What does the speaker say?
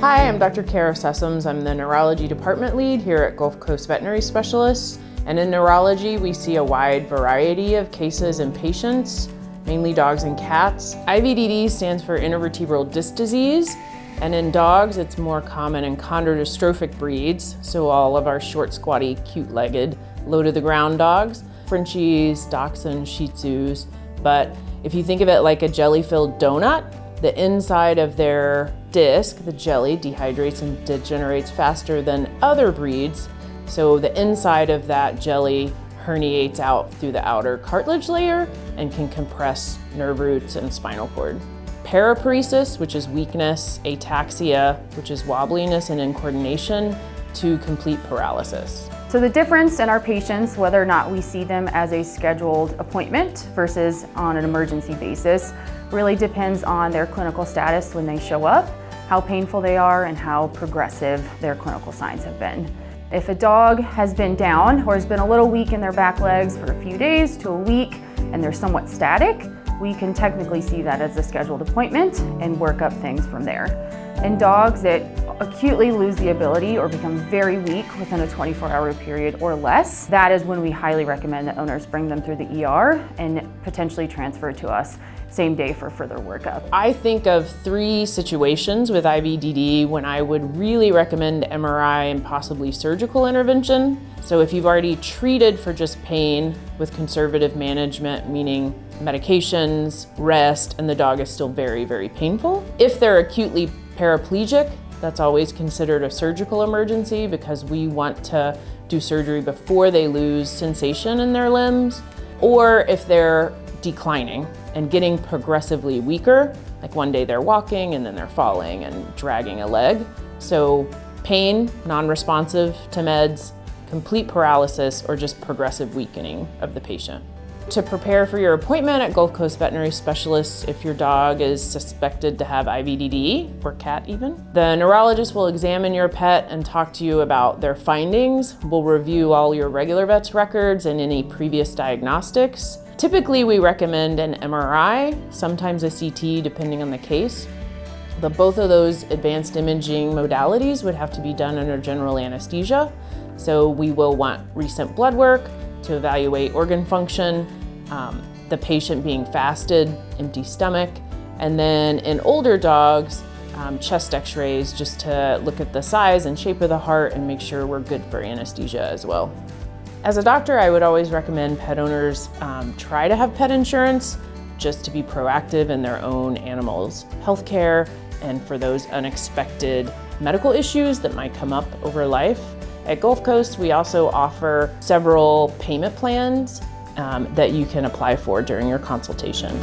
Hi, I'm Dr. Kara Sessoms. I'm the Neurology Department lead here at Gulf Coast Veterinary Specialists. And in neurology, we see a wide variety of cases and patients, mainly dogs and cats. IVDD stands for intervertebral disc disease. And in dogs, it's more common in chondrodystrophic breeds, so all of our short, squatty, cute-legged, low-to-the-ground dogs, Frenchies, Dachshunds, Shih Tzus. But if you think of it like a jelly-filled donut, the inside of their disc, the jelly, dehydrates and degenerates faster than other breeds. So the inside of that jelly herniates out through the outer cartilage layer and can compress nerve roots and spinal cord. Paraparesis, which is weakness, ataxia, which is wobbliness and incoordination, to complete paralysis. So the difference in our patients, whether or not we see them as a scheduled appointment versus on an emergency basis, really depends on their clinical status when they show up, how painful they are, and how progressive their clinical signs have been. If a dog has been down or has been a little weak in their back legs for a few days to a week and they're somewhat static, we can technically see that as a scheduled appointment and work up things from there. In dogs that acutely lose the ability or become very weak within a 24-hour period or less, that is when we highly recommend that owners bring them through the ER and potentially transfer to us same day for further workup. I think of 3 situations with IVDD when I would really recommend MRI and possibly surgical intervention. So if you've already treated for just pain with conservative management, meaning medications, rest, and the dog is still very, very painful. If they're acutely paraplegic, that's always considered a surgical emergency because we want to do surgery before they lose sensation in their limbs. Or if they're declining and getting progressively weaker, like one day they're walking and then they're falling and dragging a leg. So pain, non-responsive to meds, complete paralysis, or just progressive weakening of the patient. To prepare for your appointment at Gulf Coast Veterinary Specialists, if your dog is suspected to have IVDD, or cat even, the neurologist will examine your pet and talk to you about their findings. We'll review all your regular vet's records and any previous diagnostics. Typically, we recommend an MRI, sometimes a CT, depending on the case. But both of those advanced imaging modalities would have to be done under general anesthesia. So we will want recent blood work to evaluate organ function, the patient being fasted, empty stomach, and then in older dogs, chest x-rays just to look at the size and shape of the heart and make sure we're good for anesthesia as well. As a doctor, I would always recommend pet owners try to have pet insurance just to be proactive in their own animals' healthcare and for those unexpected medical issues that might come up over life. At Gulf Coast, we also offer several payment plans that you can apply for during your consultation.